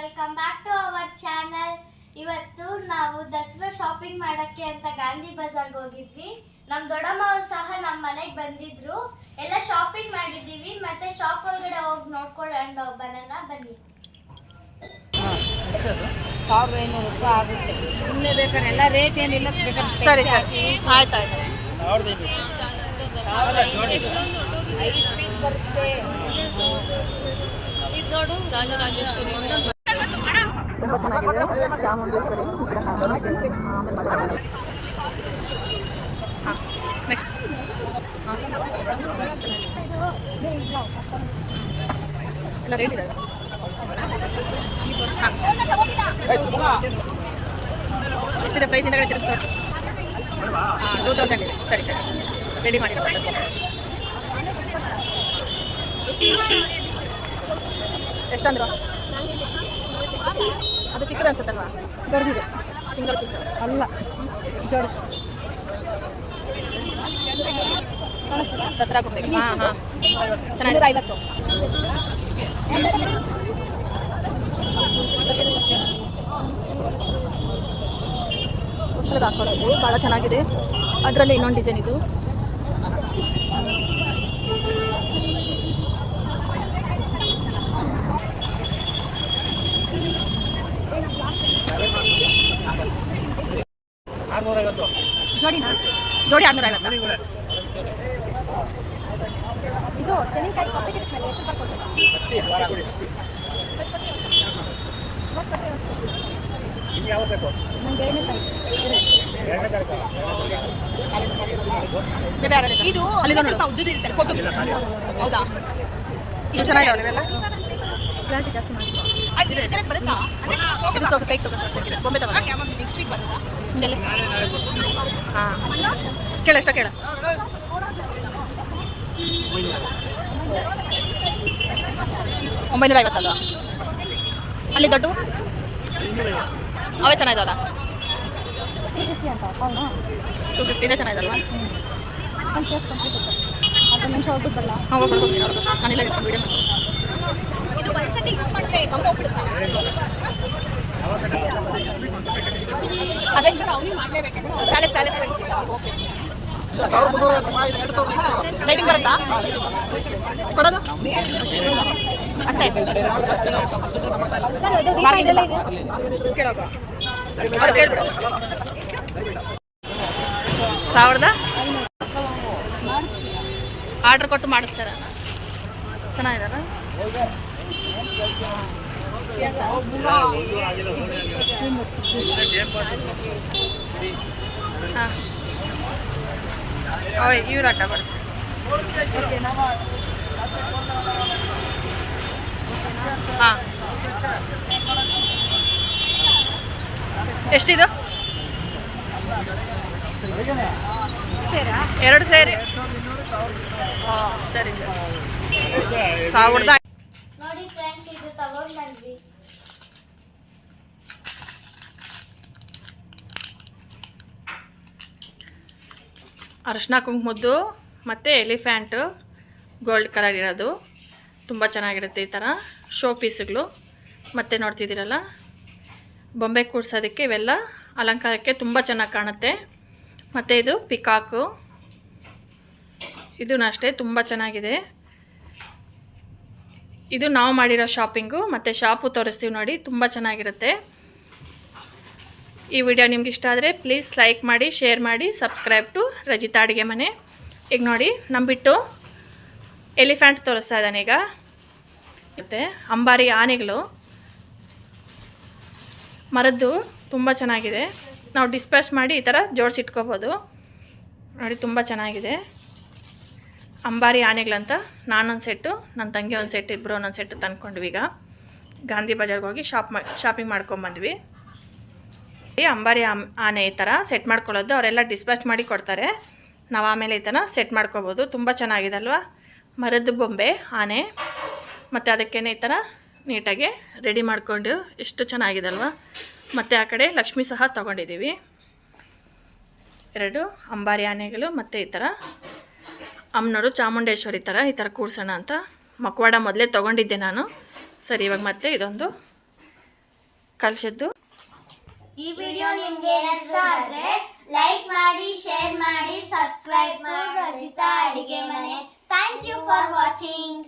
Welcome back to our channel. ಇವತ್ತು ನಾವು Dasara shopping ಮಾಡಕ್ಕೆ ಅಂತ ಗಾಂಧಿ ಬಜಾರ್ಗೆ ಹೋಗಿದ್ವಿ. ನಮ್ಮ ದೊಡ್ಡಮ್ಮ ಅವರು ಸಹ ನಮ್ಮ ಮನೆಗೆ ಬಂದಿದ್ರು. ಎಲ್ಲ ಶಾಪಿಂಗ್ ಮಾಡಿದ್ದೀವಿ. ಮತ್ತೆ ಶಾಪ್ ಒಳಗಡೆ ಹೋಗಿ ನೋಡ್ಕೊಂಡು ಬರೋಣ ಬನ್ನಿ. 1500 ರೂಪಾಯಿ ಆಗುತ್ತೆ. ಸುಮ್ಮನೆ ಬೇಕಾದ್ರೆ ಎಲ್ಲ ರೇಟ್ ಏನಿಲ್ಲ ಬೇಕಾದ್ರೆ ಸರಿ ಸರಿ ಆಯ್ತು ಆಯ್ತು. 5 ಪೀಸ್ ಬರುತ್ತೆ. ಇದು ನೋಡು ರಾಜರಾಜೇಶ್ವರಿ ತುಂಬ ಚೆನ್ನಾಗಿದೆ. ಚಾಮುಂಡೇಶ್ವರಿ ನೆಕ್ಸ್ಟ್ ಎಲ್ಲ ರೇಟ್ ಇದೆ. ಎಷ್ಟಿದೆ ಪ್ರೈಸ್ ಇಂದ ತಿಳಿಸ್ತಾರೆ. 2000 ಇದೆ. ಸರಿ ಸರಿ ರೆಡಿ ಮಾಡಿ. ಎಷ್ಟಂದ್ರು? ಅದು ಚಿಕ್ಕದು ಅನ್ಸುತ್ತಲ್ವಾ? ದೊಡ್ಡದಿದೆ. ಸಿಂಗಲ್ ಪೀಸ್ ಅಲ್ಲ, ಜೋಡಿ ದಸರಾ ಕೊಡ್ತೀವಿ. ಹಾಂ ಹಾಂ ಚೆನ್ನಾಗಿದೆ. 50 ಹೊಸದು ಹಾಕೊಳ್ಳೋದು ಭಾಳ ಚೆನ್ನಾಗಿದೆ. ಅದರಲ್ಲಿ ಇನ್ನೊಂದು ಡಿಸೈನ್ ಇದು. ಜೋಡಿನಾ? ಜೋಡಿ 650. ಇದು ತೆಂಗಿನಕಾಯಿ ಇದು ಹೌದಾ? ಇಷ್ಟು ಚೆನ್ನಾಗಿದ್ದಾವೆ ಇವೆಲ್ಲ. ಕ್ವಾಲಿಟಿ ಜಾಸ್ತಿ ಮಾಡಿ ಇದು ತಗೋ, ಕೈ ತಗೋ. ಬೊಂಬೆ ತಗೋ. ನೆಕ್ಸ್ಟ್ ವೀಕ್ ಬರ್ತದಾ? ಹಾಂ ಕೇಳ, ಎಷ್ಟ ಕೇಳ. 950 ಅಲ್ವಾ? ಅಲ್ಲಿ ದೊಡ್ಡ ಅವೇ ಚೆನ್ನಾಗಿದ್ದಾವಲ್ಲ? 250 ಚೆನ್ನಾಗಿದಲ್ವಾ? ಹಾಂ ಹೋಗ್ಬಿಡ್ತೀನಿ. ನಾನೆಲ್ಲ ಇಟ್ಕೊಂಡು ವಿಡಿಯೋ ಮಾಡಿ. ಇದು ಒಂದ್ಸತಿ ಯೂಸ್ ಮಾಡಿದ್ರೆ ಕಮ್ಮಿ ಹೋಗ್ಬಿಡುತ್ತಾ? ಅದೆಷ್ಟು ಅವನಿಗೆ ಮಾಡಲೇಬೇಕು. ಪ್ಯಾಲೆಸ್ ಲೈಟಿಂಗ್ ಬರುತ್ತಾ ಕೊಡೋದು? ಅಷ್ಟೇ. ಕೇಳೋದು 1000 ಆರ್ಡ್ರ್ ಕೊಟ್ಟು ಮಾಡಿಸ್ತಾರ. ಚೆನ್ನಾಗಿದಾರ. ಹಾಂ ಓಯ್ ಇವ್ರು ಆಟ ಬರ್ತಾರೆ. ಹಾಂ ಎಷ್ಟಿದು? 2 ಸೇರಿ. ಹಾಂ ಸರಿ ಸರಿ. 1000 ನೋಡಿ ಫ್ರೆಂಡ್ಸ್, ಇದು ತಗೊಂಡು ಬಂದ್ವಿ. ಅರಿಶಿನ ಕುಂಕುಮದ್ದು ಮತ್ತು ಎಲಿಫ್ಯಾಂಟು ಗೋಲ್ಡ್ ಕಲರ್ ಇರೋದು ತುಂಬ ಚೆನ್ನಾಗಿರುತ್ತೆ. ಈ ಥರ ಶೋ ಪೀಸ್ಗಳು ಮತ್ತು ನೋಡ್ತಿದ್ದೀರಲ್ಲ, ಬೊಂಬೆ ಕೂಡ್ಸೋದಕ್ಕೆ ಇವೆಲ್ಲ ಅಲಂಕಾರಕ್ಕೆ ತುಂಬ ಚೆನ್ನಾಗಿ ಕಾಣುತ್ತೆ. ಮತ್ತು ಇದು ಪಿಕಾಕು, ಇದೂ ಅಷ್ಟೇ ತುಂಬ ಚೆನ್ನಾಗಿದೆ. ಇದು ನಾವು ಮಾಡಿರೋ ಶಾಪಿಂಗು ಮತ್ತು ಶಾಪು ತೋರಿಸ್ತೀವಿ ನೋಡಿ, ತುಂಬ ಚೆನ್ನಾಗಿರುತ್ತೆ. ಈ ವಿಡಿಯೋ ನಿಮ್ಗೆ ಇಷ್ಟ ಆದರೆ ಪ್ಲೀಸ್ ಲೈಕ್ ಮಾಡಿ, ಶೇರ್ ಮಾಡಿ, ಸಬ್ಸ್ಕ್ರೈಬ್ ಟು ರಜಿತಾ ಅಡುಗೆ ಮನೆ. ಈಗ ನೋಡಿ ನಂಬಿಟ್ಟು ಎಲಿಫ್ಯಾಂಟ್ ತೋರಿಸ್ತಾ ಇದ್ದಾನೆ ಈಗ. ಮತ್ತು ಅಂಬಾರಿ ಆನೆಗಳು ಮರದ್ದು ತುಂಬ ಚೆನ್ನಾಗಿದೆ. ನಾವು ಡಿಸ್ಪ್ಯಾಚ್ ಮಾಡಿ ಈ ಥರ ಜೋಡಿಸಿಟ್ಕೋಬೋದು ನೋಡಿ, ತುಂಬ ಚೆನ್ನಾಗಿದೆ. ಅಂಬಾರಿ ಆನೆಗಳಂತ ನಾನೊಂದು ಸೆಟ್ಟು, ನನ್ನ ತಂಗಿ ಒಂದು ಸೆಟ್, ಇಬ್ಬರು ಒಂದೊಂದು ಸೆಟ್ಟು ತಂದ್ಕೊಂಡ್ವಿ. ಈಗ ಗಾಂಧಿ ಬಜಾರ್ಗೆ ಹೋಗಿ ಶಾಪಿಂಗ್ ಮಾಡ್ಕೊಂಬಂದ್ವಿ. ಅಂಬಾರಿ ಆನೆ ಈ ಥರ ಸೆಟ್ ಮಾಡ್ಕೊಳ್ಳೋದು ಅವರೆಲ್ಲ ಡಿಸ್ಪ್ಯಾಚ್ ಮಾಡಿ ಕೊಡ್ತಾರೆ. ನಾವು ಆಮೇಲೆ ಈ ಥರ ಸೆಟ್ ಮಾಡ್ಕೋಬೋದು. ತುಂಬ ಚೆನ್ನಾಗಿದೆ ಅಲ್ವಾ? ಮರದ ಬೊಂಬೆ ಆನೆ, ಮತ್ತು ಅದಕ್ಕೇನೆ ಈ ಥರ ನೀಟಾಗಿ ರೆಡಿ ಮಾಡಿಕೊಂಡು ಎಷ್ಟು ಚೆನ್ನಾಗಿದೆ ಅಲ್ವಾ? ಮತ್ತು ಆ ಕಡೆ ಲಕ್ಷ್ಮಿ ಸಹ ತೊಗೊಂಡಿದ್ದೀವಿ. 2 ಅಂಬಾರಿ ಆನೆಗಳು ಮತ್ತು ಈ ಥರ ಅಮ್ಮನವರು ಚಾಮುಂಡೇಶ್ವರಿ ಥರ ಈ ಥರ ಕೂಡ್ಸೋಣ ಅಂತ ಮಕ್ವಾಡ ಮೊದಲೇ ತೊಗೊಂಡಿದ್ದೆ ನಾನು. ಸರಿ, ಇವಾಗ ಮತ್ತೆ ಇದೊಂದು ಕಳಿಸಿದ್ದು. ಈ ವಿಡಿಯೋ ನಿಮ್ಗೆ ಇಷ್ಟ ಆದ್ರೆ ಲೈಕ್ ಮಾಡಿ, ಶೇರ್ ಮಾಡಿ, ಸಬ್ಸ್ಕ್ರೈಬ್ ಮಾಡಿ ರಜಿತಾ ಅಡಿಗೆ ಮನೆ. Thank you for watching.